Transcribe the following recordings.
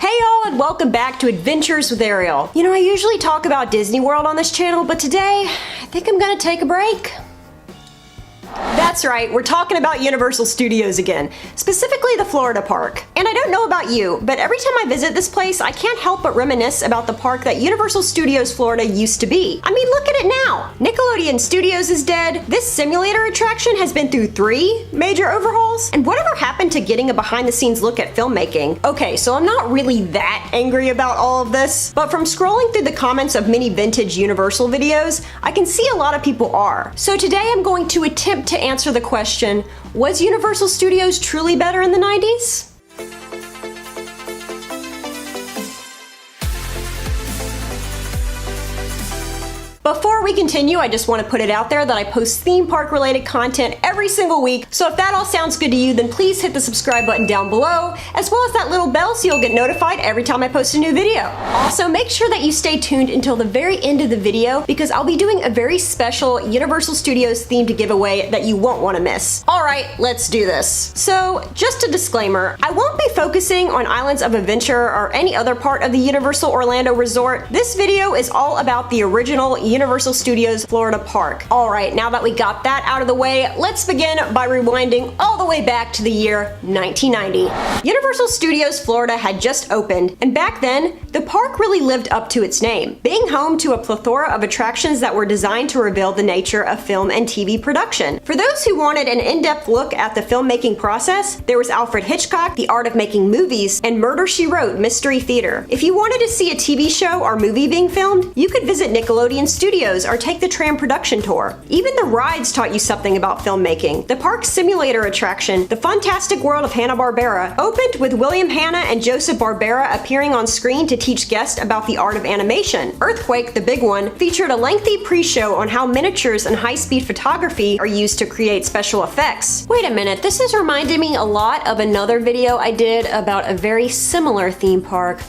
Hey y'all, and welcome back to Adventures with Ariel. You know, I usually talk about Disney World on this channel, but today, I think I'm gonna take a break. That's right, we're talking about Universal Studios again, specifically the Florida park. And I don't know about you, but every time I visit this place, I can't help but reminisce about the park that Universal Studios Florida used to be. I mean, look at it now. Nickelodeon Studios is dead, this simulator attraction has been through 3 major overhauls, and whatever happened to getting a behind-the-scenes look at filmmaking? Okay, so I'm not really that angry about all of this, but from scrolling through the comments of many vintage Universal videos, I can see a lot of people are. So today I'm going to attempt to answer the question, was Universal Studios truly better in the 90s? Before we continue, I just want to put it out there that I post theme park related content every single week, so if that all sounds good to you, then please hit the subscribe button down below, as well as that little bell so you'll get notified every time I post a new video. Also, make sure that you stay tuned until the very end of the video, because I'll be doing a very special Universal Studios themed giveaway that you won't want to miss. Alright, let's do this. So, just a disclaimer, I won't be focusing on Islands of Adventure or any other part of the Universal Orlando Resort. This video is all about the original Universal Studios Florida Park. Alright, now that we got that out of the way, let's begin by rewinding all the way back to the year 1990. Universal Studios Florida had just opened, and back then, the park really lived up to its name, being home to a plethora of attractions that were designed to reveal the nature of film and TV production. For those who wanted an in-depth look at the filmmaking process, there was Alfred Hitchcock, The Art of Making Movies, and Murder, She Wrote, Mystery Theater. If you wanted to see a TV show or movie being filmed, you could visit Nickelodeon Studios or take the tram production tour. Even the rides taught you something about filmmaking. The park's simulator attraction, The Fantastic World of Hanna-Barbera, opened with William Hanna and Joseph Barbera appearing on screen to teach guests about the art of animation. Earthquake, the big one, featured a lengthy pre-show on how miniatures and high-speed photography are used to create special effects. Wait a minute, this is reminding me a lot of another video I did about a very similar theme park.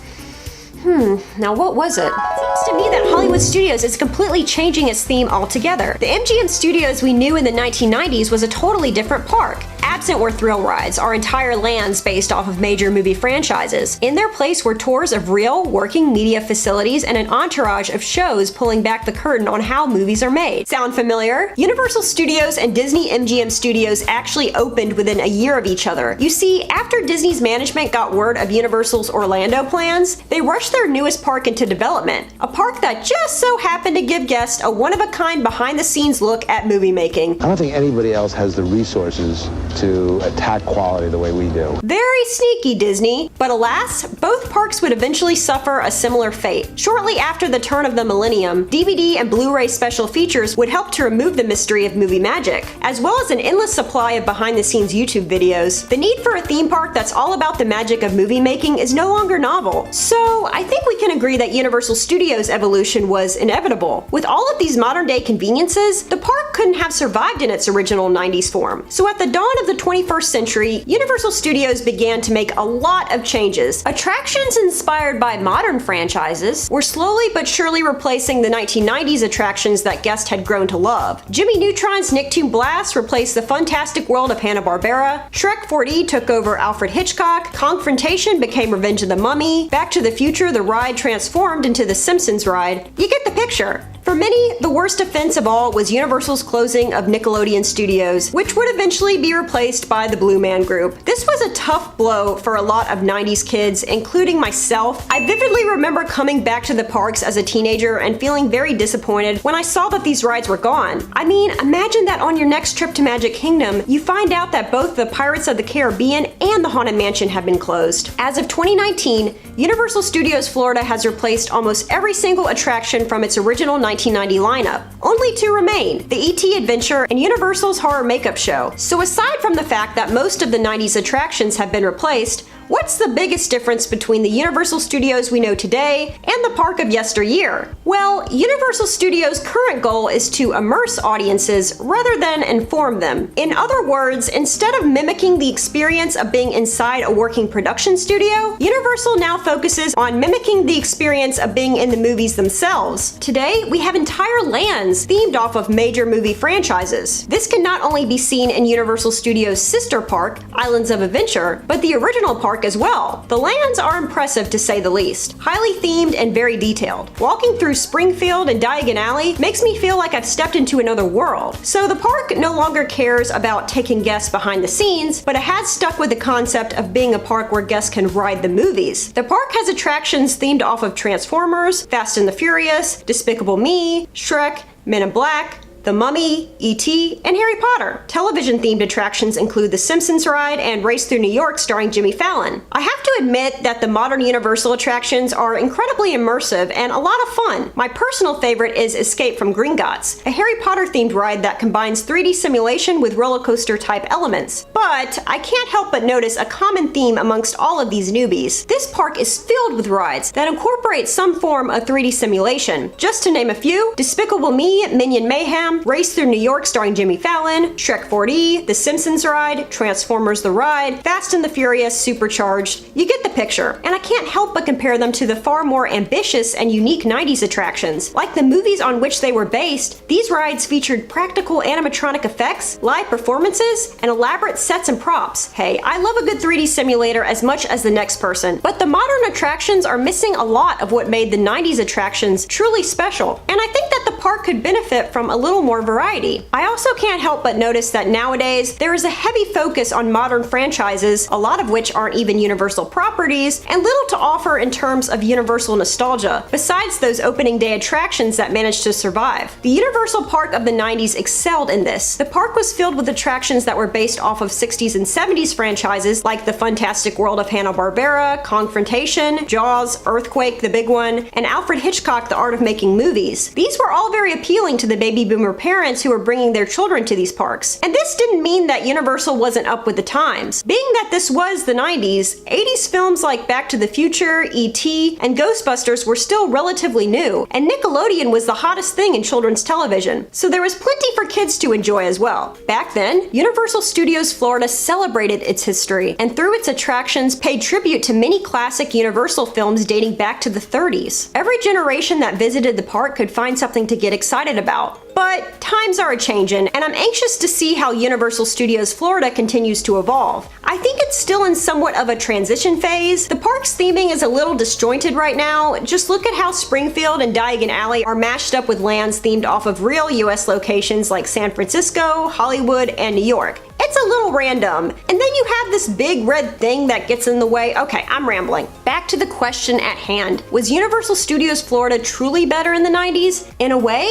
Now what was it? It seems to me that Hollywood Studios is completely changing its theme altogether. The MGM Studios we knew in the 1990s was a totally different park. Absent were thrill rides, or entire lands based off of major movie franchises. In their place were tours of real, working media facilities and an entourage of shows pulling back the curtain on how movies are made. Sound familiar? Universal Studios and Disney MGM Studios actually opened within a year of each other. You see, after Disney's management got word of Universal's Orlando plans, they rushed their newest park into development. A park that just so happened to give guests a one-of-a-kind behind-the-scenes look at movie making. I don't think anybody else has the resources to attack quality the way we do. Very sneaky, Disney. But alas, both parks would eventually suffer a similar fate. Shortly after the turn of the millennium, DVD and Blu-ray special features would help to remove the mystery of movie magic, as well as an endless supply of behind-the-scenes YouTube videos. The need for a theme park that's all about the magic of movie making is no longer novel. So, I think we can agree that Universal Studios' evolution was inevitable. With all of these modern-day conveniences, the park couldn't have survived in its original 90s form. So at the dawn of the 21st century, Universal Studios began to make a lot of changes. Attractions inspired by modern franchises were slowly but surely replacing the 1990s attractions that guests had grown to love. Jimmy Neutron's Nicktoon Blast replaced the Fantastic World of Hanna-Barbera, Shrek 4D took over Alfred Hitchcock, Confrontation became Revenge of the Mummy, Back to the Future the ride transformed into the Simpsons ride. You get the picture. For many, the worst offense of all was Universal's closing of Nickelodeon Studios, which would eventually be replaced by the Blue Man Group. This was a tough blow for a lot of 90s kids, including myself. I vividly remember coming back to the parks as a teenager and feeling very disappointed when I saw that these rides were gone. I mean, imagine that on your next trip to Magic Kingdom, you find out that both the Pirates of the Caribbean and the Haunted Mansion have been closed. As of 2019, Universal Studios Florida has replaced almost every single attraction from its original 1990 lineup. Only 2 remain, the E.T. Adventure and Universal's Horror Makeup Show. So aside from the fact that most of the 90s attractions have been replaced, what's the biggest difference between the Universal Studios we know today and the park of yesteryear? Well, Universal Studios' current goal is to immerse audiences rather than inform them. In other words, instead of mimicking the experience of being inside a working production studio, Universal now focuses on mimicking the experience of being in the movies themselves. Today, we have entire lands themed off of major movie franchises. This can not only be seen in Universal Studios' sister park, Islands of Adventure, but the original park park as well. The lands are impressive to say the least, highly themed and very detailed. Walking through Springfield and Diagon Alley makes me feel like I've stepped into another world. So the park no longer cares about taking guests behind the scenes, but it has stuck with the concept of being a park where guests can ride the movies. The park has attractions themed off of Transformers, Fast and the Furious, Despicable Me, Shrek, Men in Black, The Mummy, E.T., and Harry Potter. Television-themed attractions include The Simpsons ride and Race Through New York starring Jimmy Fallon. I have to admit that the modern Universal attractions are incredibly immersive and a lot of fun. My personal favorite is Escape from Gringotts, a Harry Potter-themed ride that combines 3D simulation with roller coaster-type elements. But I can't help but notice a common theme amongst all of these newbies. This park is filled with rides that incorporate some form of 3D simulation. Just to name a few: Despicable Me, Minion Mayhem, Race Through New York starring Jimmy Fallon, Shrek 4D, The Simpsons ride, Transformers the ride, Fast and the Furious Supercharged. You get the picture. And I can't help but compare them to the far more ambitious and unique 90s attractions. Like the movies on which they were based, these rides featured practical animatronic effects, live performances, and elaborate sets and props. Hey, I love a good 3D simulator as much as the next person, but the modern attractions are missing a lot of what made the 90s attractions truly special. And I think that the park could benefit from a little more variety. I also can't help but notice that nowadays there is a heavy focus on modern franchises, a lot of which aren't even Universal properties, and little to offer in terms of Universal nostalgia, besides those opening day attractions that managed to survive. The Universal Park of the 90s excelled in this. The park was filled with attractions that were based off of 60s and 70s franchises like The Fantastic World of Hanna-Barbera, Confrontation, Jaws, Earthquake, the big one, and Alfred Hitchcock, The Art of Making Movies. These were all very appealing to the baby boomer parents who were bringing their children to these parks. And this didn't mean that Universal wasn't up with the times. Being that this was the 90s, 80s films like Back to the Future, E.T., and Ghostbusters were still relatively new, and Nickelodeon was the hottest thing in children's television, so there was plenty for kids to enjoy as well. Back then, Universal Studios Florida celebrated its history, and through its attractions paid tribute to many classic Universal films dating back to the 30s. Every generation that visited the park could find something to get excited about. But times are a-changin', and I'm anxious to see how Universal Studios Florida continues to evolve. I think it's still in somewhat of a transition phase. The park's theming is a little disjointed right now. Just look at how Springfield and Diagon Alley are mashed up with lands themed off of real US locations like San Francisco, Hollywood, and New York. It's a little random. And then you have this big red thing that gets in the way. Okay, I'm rambling. Back to the question at hand. Was Universal Studios Florida truly better in the 90s? In a way,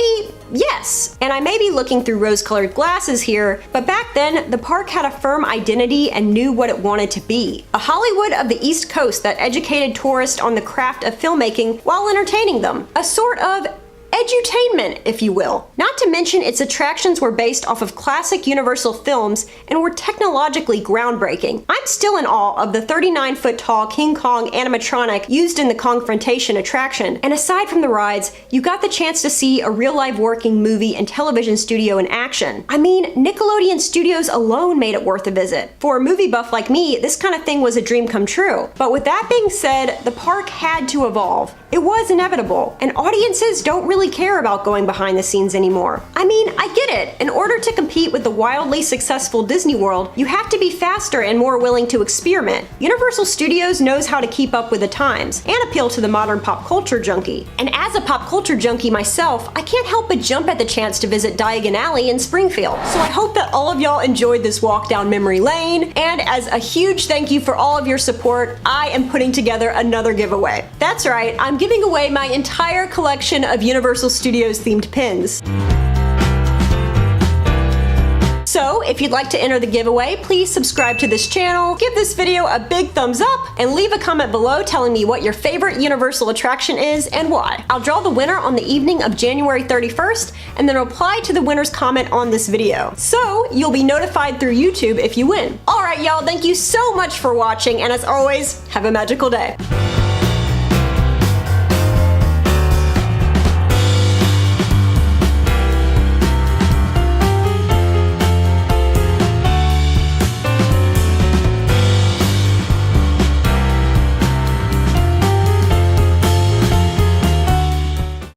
yes. And I may be looking through rose-colored glasses here, but back then, the park had a firm identity and knew what it wanted to be. A Hollywood of the East Coast that educated tourists on the craft of filmmaking while entertaining them. A sort of edutainment, if you will. Not to mention its attractions were based off of classic Universal films and were technologically groundbreaking. I'm still in awe of the 39-foot tall King Kong animatronic used in the Confrontation attraction, and aside from the rides, you got the chance to see a real-life working movie and television studio in action. I mean, Nickelodeon Studios alone made it worth a visit. For a movie buff like me, this kind of thing was a dream come true. But with that being said, the park had to evolve. It was inevitable, and audiences don't really care about going behind the scenes anymore. I mean, I get it. In order to compete with the wildly successful Disney World, you have to be faster and more willing to experiment. Universal Studios knows how to keep up with the times and appeal to the modern pop culture junkie. And as a pop culture junkie myself, I can't help but jump at the chance to visit Diagon Alley in Springfield. So I hope that all of y'all enjoyed this walk down memory lane, and as a huge thank you for all of your support, I am putting together another giveaway. That's right, I'm giving away my entire collection of Universal Studios themed pins. So, if you'd like to enter the giveaway, please subscribe to this channel, give this video a big thumbs up, and leave a comment below telling me what your favorite Universal attraction is and why. I'll draw the winner on the evening of January 31st, and then reply to the winner's comment on this video. So, you'll be notified through YouTube if you win. Alright y'all, thank you so much for watching, and as always, have a magical day.